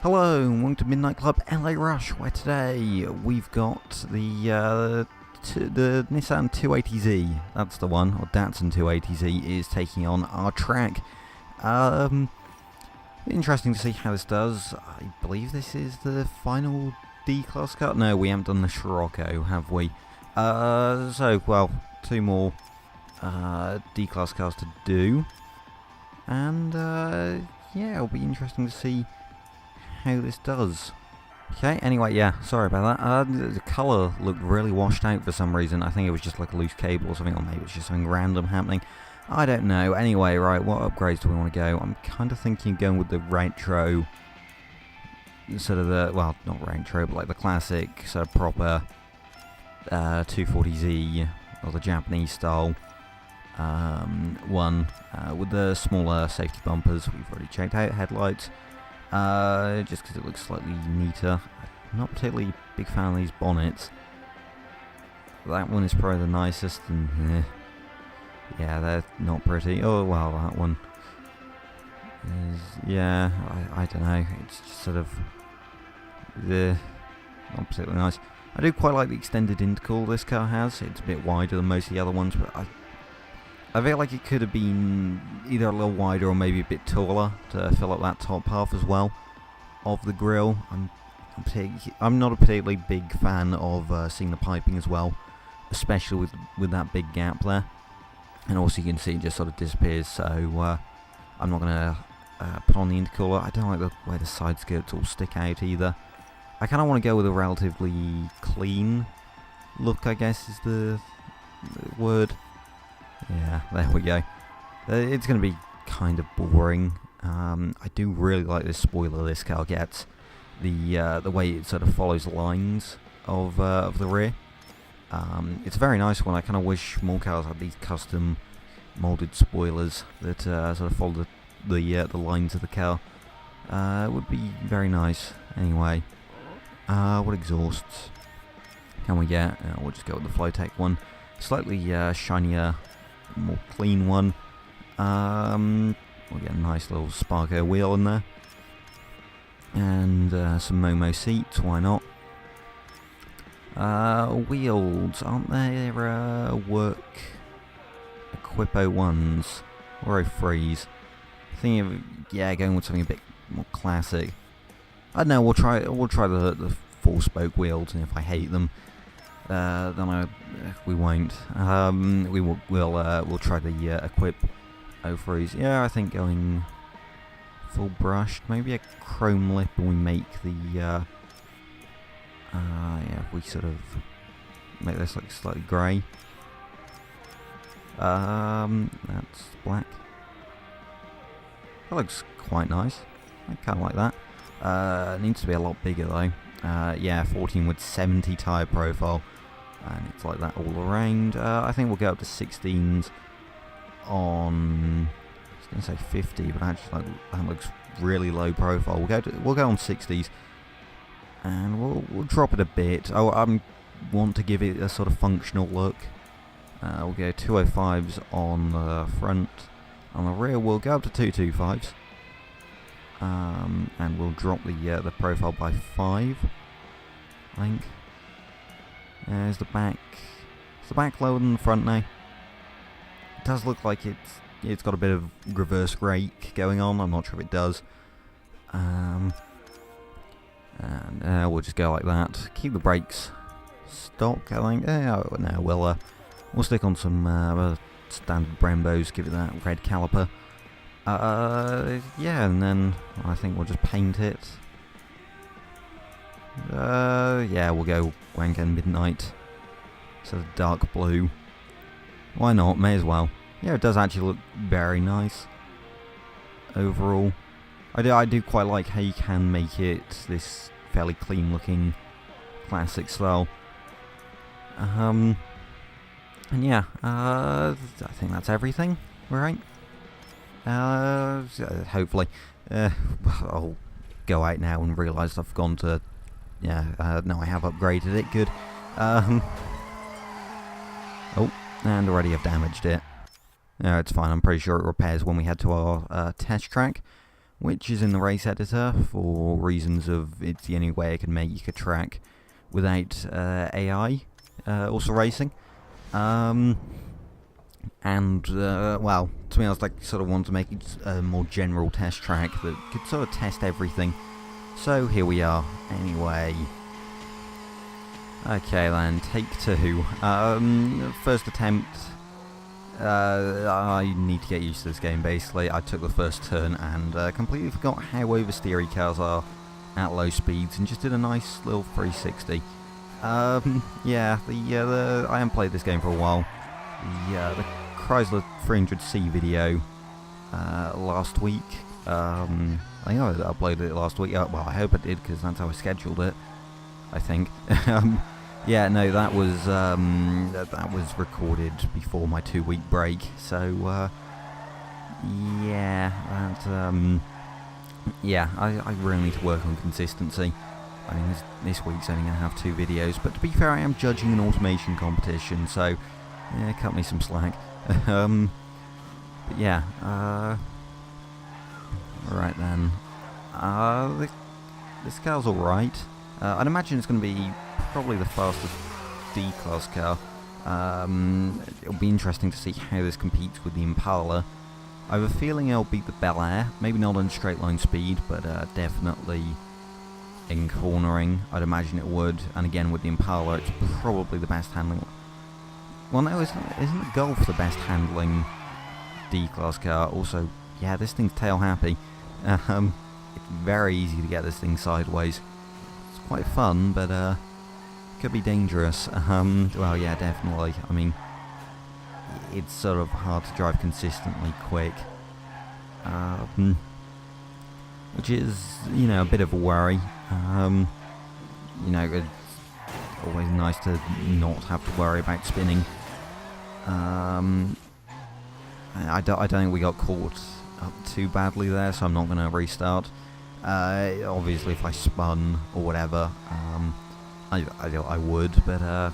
Hello and welcome to Midnight Club LA Rush, where today we've got the Nissan 280Z, that's the one, or Datsun 280Z is taking on our track. Interesting to see how this does. I believe this is the final D-Class car. No, we haven't done the Scirocco, have we? Well, two more D-Class cars to do. And, yeah, it'll be interesting to see how this does. Okay, anyway, yeah, sorry about that. The colour looked really washed out for some reason. I think it was just like a loose cable or something, or maybe it's just something random happening. I don't know. Anyway, right, what upgrades do we want to go? I'm kind of thinking of going with the retro, sort of the, well, not retro, but like the classic, sort of proper 240Z, or the Japanese style one, with the smaller safety bumpers. We've already checked out headlights. Just because it looks slightly neater. I'm not particularly big fan of these bonnets. That one is probably the nicest, and yeah, they're not pretty. Oh well, that one is, yeah, I don't know. It's just sort of not particularly nice. I do quite like the extended intercooler this car has. It's a bit wider than most of the other ones, but I feel like it could have been either a little wider or maybe a bit taller to fill up that top half as well of the grille. I'm not a particularly big fan of seeing the piping as well, especially with that big gap there. And also you can see it just sort of disappears, so I'm not going to put on the intercooler. I don't like the way the side skirts all stick out either. I kind of want to go with a relatively clean look, I guess is the word. Yeah, there we go. It's going to be kind of boring. I do really like this spoiler this car gets. The way it sort of follows the lines of the rear. It's a very nice one. I kind of wish more cars had these custom molded spoilers that sort of follow the lines of the car. It would be very nice. Anyway, what exhausts can we get? We'll just go with the Flowtech one. Slightly shinier, more clean one. We'll get a nice little Sparko wheel in there, and some Momo seats, why not? Wheels, aren't they work Equipo ones or 03s? Thinking of, yeah, going with something a bit more classic. I don't know, we'll try the 4-spoke wheels, and if I hate them, then we won't. We'll try the Equip 03s. Yeah, I think going full brushed, maybe a chrome lip, and we make the yeah, if we sort of make this like slightly grey. That's black. That looks quite nice. I kind of like that. It needs to be a lot bigger though. Yeah, 14 with 70 tyre profile, and it's like that all around. I think we'll go up to 16s on, I was going to say 50, but actually that looks really low profile. We'll go on 60s, and we'll drop it a bit. I want to give it a sort of functional look. We'll go 205s on the front. On the rear, we'll go up to 225s. And we'll drop the profile by 5, I think. Is the back lower than the front now? It does look like it's got a bit of reverse rake going on. I'm not sure if it does. And we'll just go like that. Keep the brakes stock, I think. No, we'll stick on some standard Brembos. Give it that red caliper. Yeah, and then I think we'll just paint it. Yeah, we'll go Wangan Midnight. Sort of dark blue. Why not? May as well. Yeah, it does actually look very nice overall. I do quite like how you can make it this fairly clean looking classic style. And yeah, I think that's everything, right? Hopefully. I'll go out now and realise I've gone to, yeah, no, I have upgraded it, good. Oh, and already I've damaged it. No, it's fine, I'm pretty sure it repairs when we head to our test track. which is in the race editor for reasons of it's the only way I can make a track without AI also racing. Well, to be honest, I sort of wanted to make it a more general test track that could sort of test everything. So here we are. Anyway. Okay then, take 2. First attempt. I need to get used to this game basically. I took the first turn and completely forgot how oversteery cars are at low speeds and just did a nice little 360. Yeah, I haven't played this game for a while. The Chrysler 300C video last week. I think I uploaded it last week. Well, I hope I did because that's how I scheduled it. I think. Yeah, no, that was recorded before my 2-week break. So yeah, yeah, I really need to work on consistency. I mean, this week's only going to have 2 videos, but to be fair, I am judging an automation competition, so yeah, cut me some slack. But yeah, right then. This car's alright. I'd imagine it's going to be probably the fastest D-Class car. It'll be interesting to see how this competes with the Impala. I have a feeling it'll beat the Bel Air, maybe not in straight line speed, but definitely in cornering. I'd imagine it would, and again with the Impala, it's probably the best handling. Well, no, isn't the Golf the best handling D-Class car? Also, yeah, this thing's tail happy. It's very easy to get this thing sideways. It's quite fun, but could be dangerous. Well, yeah, definitely. I mean, it's sort of hard to drive consistently quick, which is, you know, a bit of a worry. You know, it's always nice to not have to worry about spinning. I don't think we got caught up too badly there, so I'm not going to restart. Obviously, if I spun or whatever, I would, but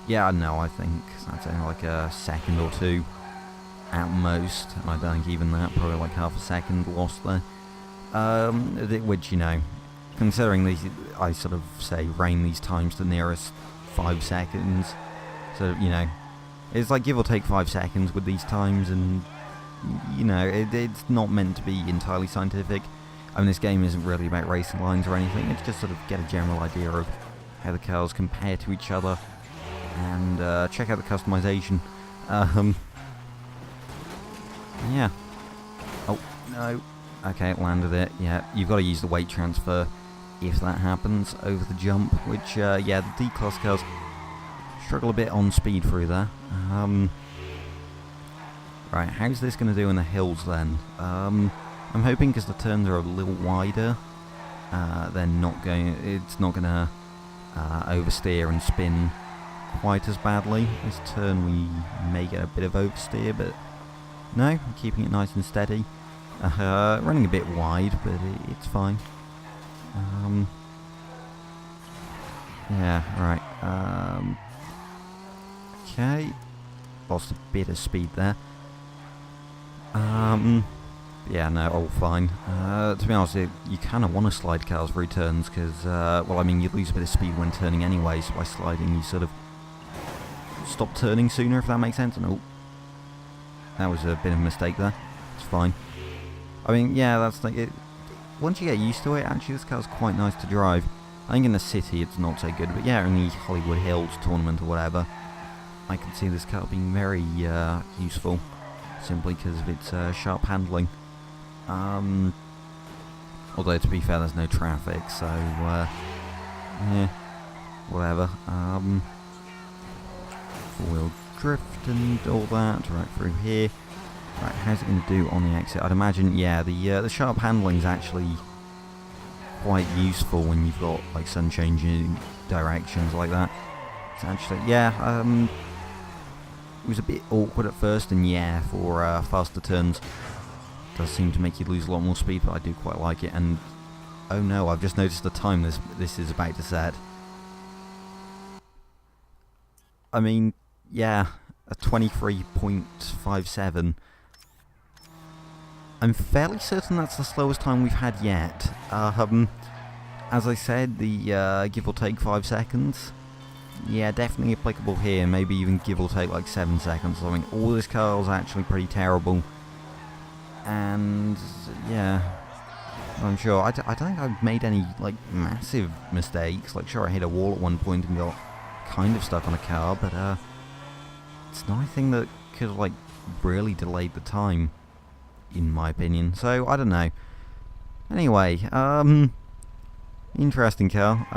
yeah, no, I think that's only like a second or 2 at most, and I don't think even that, probably like half a second lost there. Which, you know, considering these, I sort of say rein these times to the nearest 5 seconds, so, you know, it's like give or take 5 seconds with these times, and, you know, it's not meant to be entirely scientific. I mean, this game isn't really about racing lines or anything, it's just sort of get a general idea of how the cars compare to each other, and check out the customization. Yeah. Oh, no. Okay, it landed it. Yeah, you've got to use the weight transfer if that happens over the jump, which, yeah, the D-Class cars struggle a bit on speed through there. Right, how's this going to do in the hills then? I'm hoping because the turns are a little wider, it's not going to oversteer and spin quite as badly. This turn we may get a bit of oversteer, but no, keeping it nice and steady. Running a bit wide, but it's fine. Yeah, right. Okay, lost a bit of speed there. Yeah, no, all fine. To be honest, you kind of want to slide cars through turns because, well, I mean, you lose a bit of speed when turning anyway, so by sliding you sort of stop turning sooner, if that makes sense. And oh, that was a bit of a mistake there. It's fine. I mean, yeah, that's like it. Once you get used to it, actually, this car's quite nice to drive. I think in the city it's not so good, but yeah, in the Hollywood Hills tournament or whatever, I can see this car being very useful, simply because of its sharp handling. Although, to be fair, there's no traffic, so, yeah, whatever. Four-wheel drift and all that, right through here. Right, how's it going to do on the exit? I'd imagine, yeah, the sharp handling's actually quite useful when you've got, like, sun-changing directions like that. It's actually, yeah, it was a bit awkward at first, and yeah, for faster turns, does seem to make you lose a lot more speed, but I do quite like it. And oh no, I've just noticed the time this is about to set. I mean, yeah, a 23.57. I'm fairly certain that's the slowest time we've had yet. As I said, the give or take 5 seconds. Yeah, definitely applicable here. Maybe even give or take like 7 seconds or something. All this car is actually pretty terrible. And yeah, I'm sure. I don't think I've made any like massive mistakes. Like, sure, I hit a wall at one point and got kind of stuck on a car, but it's not anything that could have like really delayed the time, in my opinion. So I don't know. Anyway, interesting car.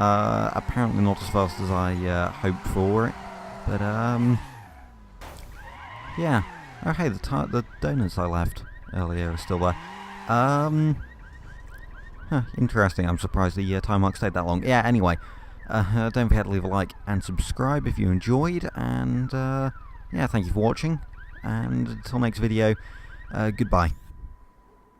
Apparently not as fast as I hoped for it, but yeah. Oh hey, the donuts I left earlier are still there. Interesting. I'm surprised the time mark stayed that long. Yeah. Anyway, don't forget to leave a like and subscribe if you enjoyed. And yeah, thank you for watching. And until next video, goodbye.